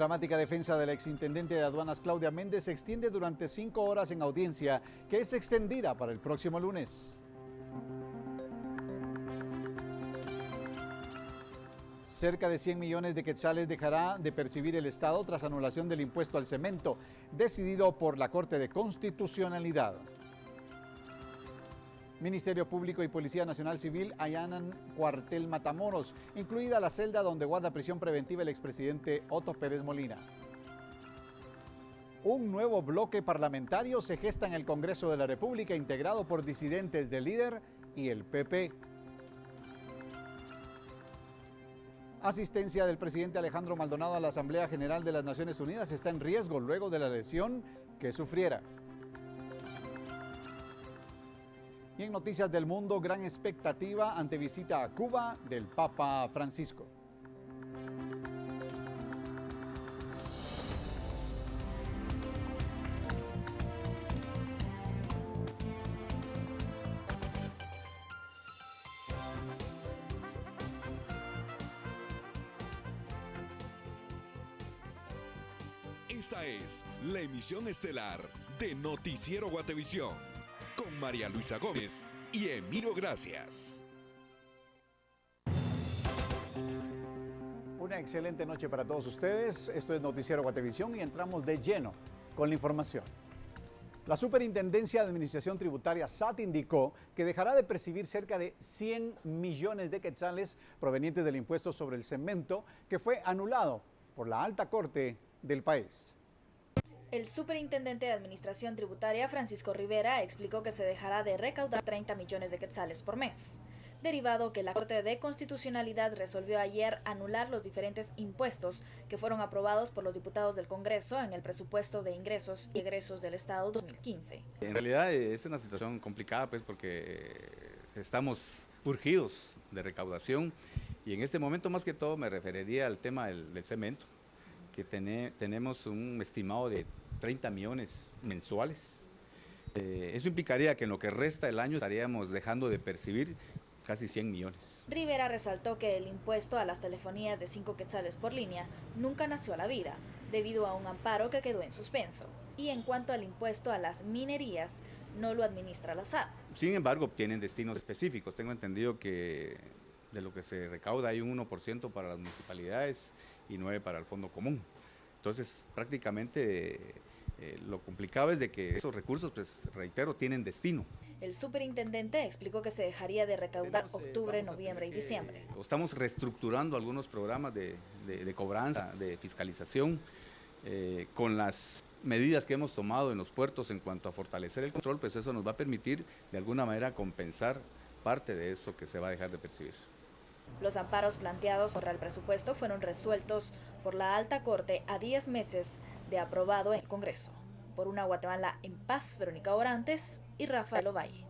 Dramática defensa del exintendente de aduanas Claudia Méndez se extiende durante 5 horas en audiencia, que es extendida para el próximo lunes. Cerca de 100 millones de quetzales dejará de percibir el Estado tras anulación del impuesto al cemento, decidido por la Corte de Constitucionalidad. Ministerio Público y Policía Nacional Civil allanan cuartel Matamoros, incluida la celda donde guarda prisión preventiva el expresidente Otto Pérez Molina. Un nuevo bloque parlamentario se gesta en el Congreso de la República, integrado por disidentes del líder y el PP. Asistencia del presidente Alejandro Maldonado a la Asamblea General de las Naciones Unidas está en riesgo luego de la lesión que sufriera. Y en noticias del mundo, gran expectativa ante visita a Cuba del Papa Francisco. Esta es la emisión estelar de Noticiero Guatevisión, con María Luisa Gómez y Emilio Gracias. Una excelente noche para todos ustedes. Esto es Noticiero Guatevisión y entramos de lleno con la información. La Superintendencia de Administración Tributaria SAT indicó que dejará de percibir cerca de 100 millones de quetzales provenientes del impuesto sobre el cemento, que fue anulado por la alta corte del país. El superintendente de Administración Tributaria, Francisco Rivera, explicó que se dejará de recaudar 30 millones de quetzales por mes, derivado que la Corte de Constitucionalidad resolvió ayer anular los diferentes impuestos que fueron aprobados por los diputados del Congreso en el presupuesto de ingresos y egresos del Estado 2015. En realidad es una situación complicada, pues, porque estamos urgidos de recaudación y en este momento más que todo me referiría al tema del cemento, que tenemos un estimado de 30 millones mensuales. Eso implicaría que en lo que resta del año estaríamos dejando de percibir casi 100 millones. Rivera resaltó que el impuesto a las telefonías de 5 quetzales por línea nunca nació a la vida, debido a un amparo que quedó en suspenso. Y en cuanto al impuesto a las minerías, no lo administra la SAT. Sin embargo, tienen destinos específicos. Tengo entendido que de lo que se recauda hay un 1% para las municipalidades y 9% para el fondo común. Entonces, prácticamente lo complicado es de que esos recursos, pues reitero, tienen destino. El superintendente explicó que se dejaría de recaudar octubre, noviembre y diciembre. Estamos reestructurando algunos programas de cobranza, de fiscalización, con las medidas que hemos tomado en los puertos en cuanto a fortalecer el control, pues eso nos va a permitir de alguna manera compensar parte de eso que se va a dejar de percibir. Los amparos planteados contra el presupuesto fueron resueltos por la Alta Corte a 10 meses de aprobado en el Congreso. Por una Guatemala en paz, Verónica Orantes y Rafael Ovalle.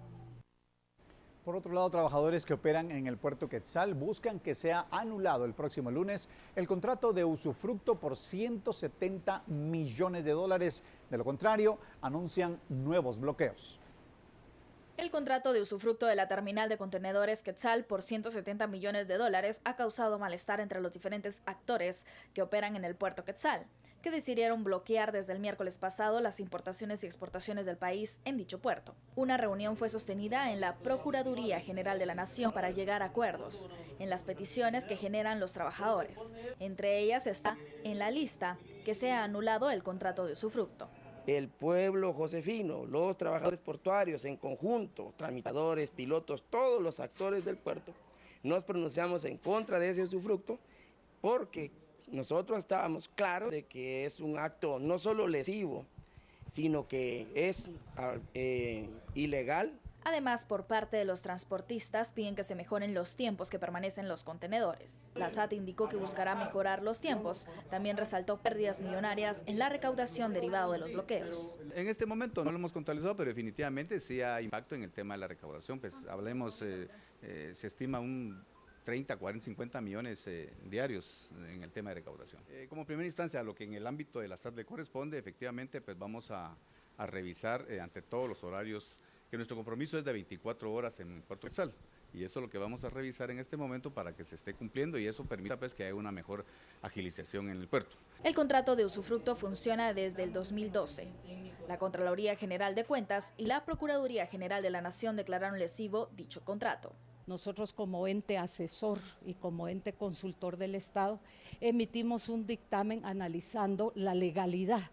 Por otro lado, trabajadores que operan en el puerto Quetzal buscan que sea anulado el próximo lunes el contrato de usufructo por 170 millones de dólares. De lo contrario, anuncian nuevos bloqueos. El contrato de usufructo de la terminal de contenedores Quetzal por 170 millones de dólares ha causado malestar entre los diferentes actores que operan en el puerto Quetzal, que decidieron bloquear desde el miércoles pasado las importaciones y exportaciones del país en dicho puerto. Una reunión fue sostenida en la Procuraduría General de la Nación para llegar a acuerdos en las peticiones que generan los trabajadores. Entre ellas está en la lista que sea anulado el contrato de usufructo. El pueblo josefino, los trabajadores portuarios en conjunto, tramitadores, pilotos, todos los actores del puerto, nos pronunciamos en contra de ese usufructo porque nosotros estábamos claros de que es un acto no solo lesivo, sino que es ilegal. Además, por parte de los transportistas piden que se mejoren los tiempos que permanecen los contenedores. La SAT indicó que buscará mejorar los tiempos. También resaltó pérdidas millonarias en la recaudación derivado de los bloqueos. En este momento no lo hemos contabilizado, pero definitivamente sí hay impacto en el tema de la recaudación. Pues hablemos, se estima un 30, 40, 50 millones diarios en el tema de recaudación. Como primera instancia, lo que en el ámbito de la SAT le corresponde, efectivamente, pues vamos a revisar ante todos los horarios, que nuestro compromiso es de 24 horas en Puerto Quetzal. Y eso es lo que vamos a revisar en este momento para que se esté cumpliendo y eso permita pues que haya una mejor agilización en el puerto. El contrato de usufructo funciona desde el 2012. La Contraloría General de Cuentas y la Procuraduría General de la Nación declararon lesivo dicho contrato. Nosotros como ente asesor y como ente consultor del Estado emitimos un dictamen analizando la legalidad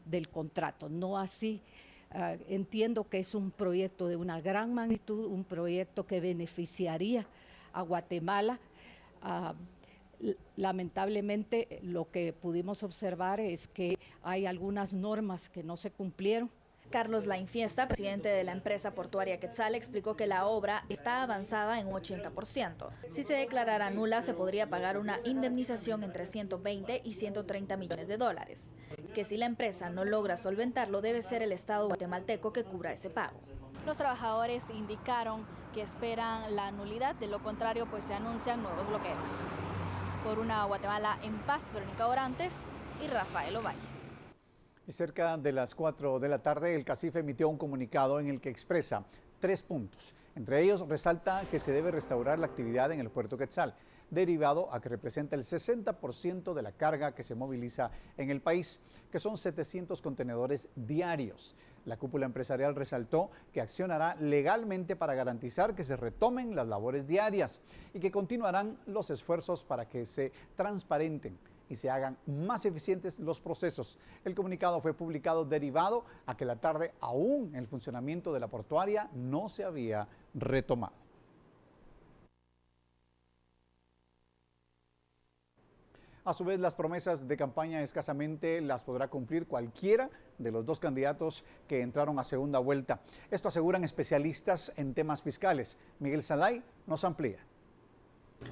del contrato, no así. Entiendo que es un proyecto de una gran magnitud, un proyecto que beneficiaría a Guatemala. Lamentablemente lo que pudimos observar es que hay algunas normas que no se cumplieron. Carlos Lainfiesta, presidente de la empresa portuaria Quetzal, explicó que la obra está avanzada en un 80%. Si se declarara nula, se podría pagar una indemnización entre 120 y 130 millones de dólares. Que si la empresa no logra solventarlo, debe ser el Estado guatemalteco que cubra ese pago. Los trabajadores indicaron que esperan la nulidad, de lo contrario pues se anuncian nuevos bloqueos. Por una Guatemala en paz, Verónica Orantes y Rafael Ovalle. Y cerca de las 4 de la tarde, el CACIF emitió un comunicado en el que expresa 3 puntos. Entre ellos, resalta que se debe restaurar la actividad en el puerto Quetzal, derivado a que representa el 60% de la carga que se moviliza en el país, que son 700 contenedores diarios. La cúpula empresarial resaltó que accionará legalmente para garantizar que se retomen las labores diarias y que continuarán los esfuerzos para que se transparenten y se hagan más eficientes los procesos. El comunicado fue publicado derivado a que la tarde aún el funcionamiento de la portuaria no se había retomado. A su vez, las promesas de campaña escasamente las podrá cumplir cualquiera de los 2 candidatos que entraron a segunda vuelta. Esto aseguran especialistas en temas fiscales. Miguel Salay nos amplía.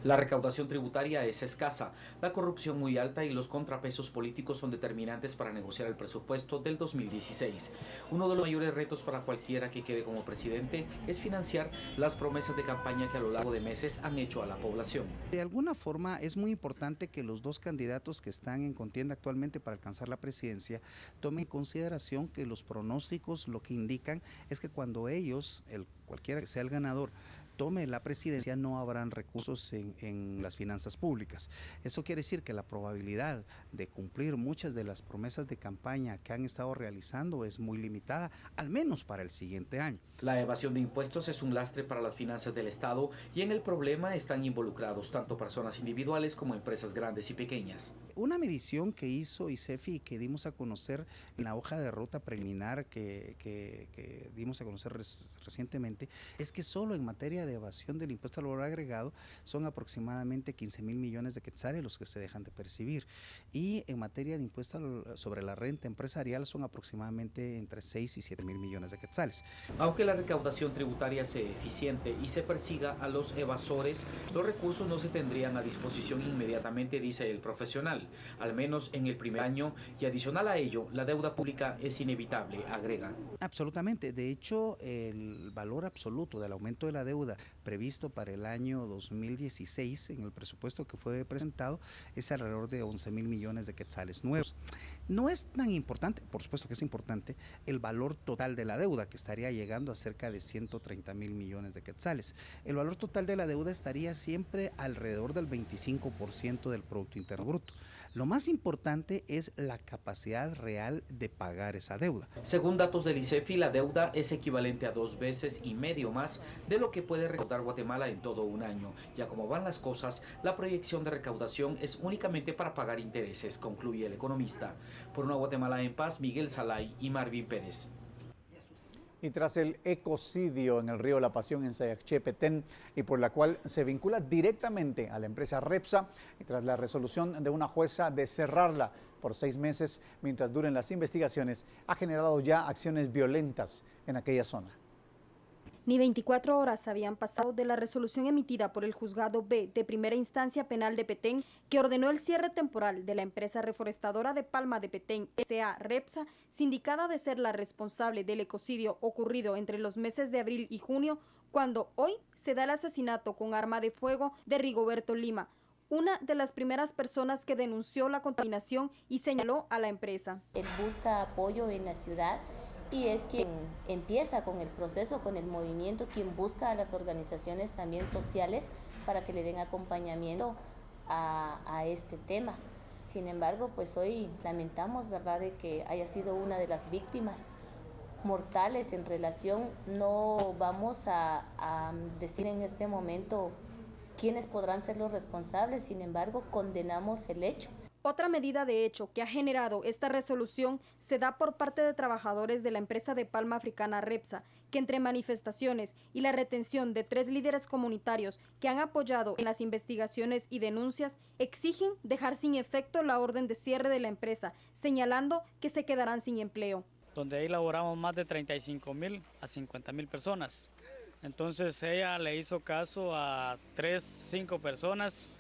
La recaudación tributaria es escasa, la corrupción muy alta y los contrapesos políticos son determinantes para negociar el presupuesto del 2016. Uno de los mayores retos para cualquiera que quede como presidente es financiar las promesas de campaña que a lo largo de meses han hecho a la población. De alguna forma es muy importante que los 2 candidatos que están en contienda actualmente para alcanzar la presidencia tomen en consideración que los pronósticos lo que indican es que cuando ellos, cualquiera que sea el ganador, tome la presidencia, no habrán recursos en las finanzas públicas. Eso quiere decir que la probabilidad de cumplir muchas de las promesas de campaña que han estado realizando es muy limitada, al menos para el siguiente año. La evasión de impuestos es un lastre para las finanzas del Estado y en el problema están involucrados tanto personas individuales como empresas grandes y pequeñas. Una medición que hizo ICEFI y que dimos a conocer en la hoja de ruta preliminar que dimos a conocer recientemente es que solo en materia de evasión del impuesto al valor agregado son aproximadamente 15,000 millones de quetzales los que se dejan de percibir y en materia de impuesto sobre la renta empresarial son aproximadamente entre 6 y 7,000 millones de quetzales. Aunque la recaudación tributaria sea eficiente y se persiga a los evasores, los recursos no se tendrían a disposición inmediatamente, dice el profesional, al menos en el primer año, y adicional a ello, la deuda pública es inevitable, agrega. Absolutamente, de hecho el valor absoluto del aumento de la deuda previsto para el año 2016 en el presupuesto que fue presentado es alrededor de 11,000 millones de quetzales nuevos. No es tan importante, por supuesto que es importante, el valor total de la deuda, que estaría llegando a cerca de 130,000 millones de quetzales. El valor total de la deuda estaría siempre alrededor del 25% del Producto Interno Bruto. Lo más importante es la capacidad real de pagar esa deuda. Según datos del ICEFI, la deuda es equivalente a 2,5 veces más de lo que puede recaudar Guatemala en todo un año. Ya como van las cosas, la proyección de recaudación es únicamente para pagar intereses, concluye el economista. Por una Guatemala en paz, Miguel Salay y Marvin Pérez. Y tras el ecocidio en el río La Pasión en Sayaché, Petén, y por la cual se vincula directamente a la empresa Repsa, y tras la resolución de una jueza de cerrarla por 6 meses mientras duren las investigaciones, ha generado ya acciones violentas en aquella zona. Ni 24 horas habían pasado de la resolución emitida por el Juzgado B de Primera Instancia Penal de Petén, que ordenó el cierre temporal de la empresa reforestadora de Palma de Petén, S.A. Repsa, sindicada de ser la responsable del ecocidio ocurrido entre los meses de abril y junio, cuando hoy se da el asesinato con arma de fuego de Rigoberto Lima, una de las primeras personas que denunció la contaminación y señaló a la empresa. Él busca apoyo en la ciudad y es quien empieza con el proceso, con el movimiento, quien busca a las organizaciones también sociales para que le den acompañamiento a este tema. Sin embargo, pues hoy lamentamos, ¿verdad?, de que haya sido una de las víctimas mortales en relación. No vamos a decir en este momento quiénes podrán ser los responsables, sin embargo, condenamos el hecho. Otra medida de hecho que ha generado esta resolución se da por parte de trabajadores de la empresa de palma africana Repsa, que entre manifestaciones y la retención de 3 líderes comunitarios que han apoyado en las investigaciones y denuncias, exigen dejar sin efecto la orden de cierre de la empresa, señalando que se quedarán sin empleo. Donde ahí laboramos más de 35.000 a 50.000 personas. Entonces ella le hizo caso a 5 personas,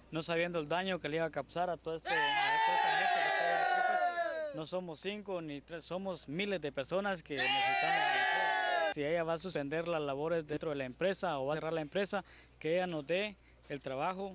no sabiendo el daño que le iba a causar a toda esta gente que está aquí, pues. No somos 5 ni 3, somos miles de personas que necesitamos empleo. Si ella va a suspender las labores dentro de la empresa o va a cerrar la empresa, que ella nos dé el trabajo,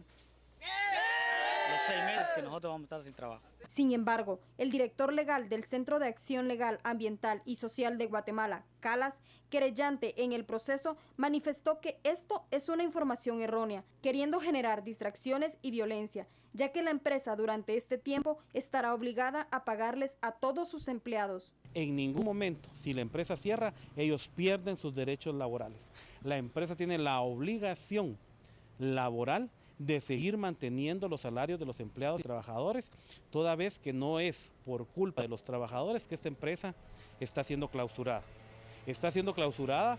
los 6 meses que nosotros vamos a estar sin trabajo. Sin embargo, el director legal del Centro de Acción Legal, Ambiental y Social de Guatemala, Calas, querellante en el proceso, manifestó que esto es una información errónea, queriendo generar distracciones y violencia, ya que la empresa durante este tiempo estará obligada a pagarles a todos sus empleados. En ningún momento, si la empresa cierra, ellos pierden sus derechos laborales. La empresa tiene la obligación laboral de seguir manteniendo los salarios de los empleados y trabajadores, toda vez que no es por culpa de los trabajadores que esta empresa está siendo clausurada. Está siendo clausurada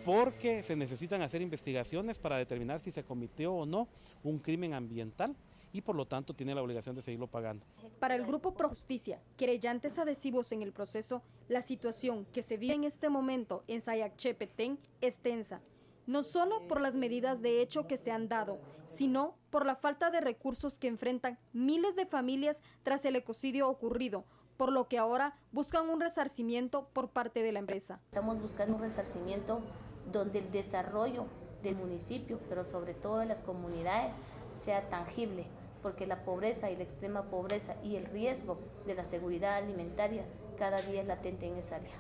porque se necesitan hacer investigaciones para determinar si se cometió o no un crimen ambiental y por lo tanto tiene la obligación de seguirlo pagando. Para el Grupo Pro Justicia, querellantes adhesivos en el proceso, la situación que se vive en este momento en Sayacché, Petén, es tensa. No solo por las medidas de hecho que se han dado, sino por la falta de recursos que enfrentan miles de familias tras el ecocidio ocurrido, por lo que ahora buscan un resarcimiento por parte de la empresa. Estamos buscando un resarcimiento donde el desarrollo del municipio, pero sobre todo de las comunidades, sea tangible, porque la pobreza y la extrema pobreza y el riesgo de la seguridad alimentaria cada día es latente en esa área.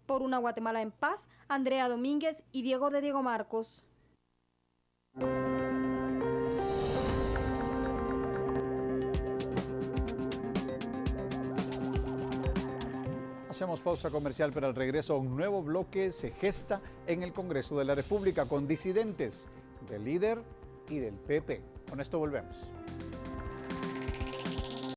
Por una Guatemala en paz, Andrea Domínguez y Diego de Diego Marcos. Hacemos pausa comercial, pero al regreso un nuevo bloque se gesta en el Congreso de la República con disidentes del líder y del PP. Con esto volvemos.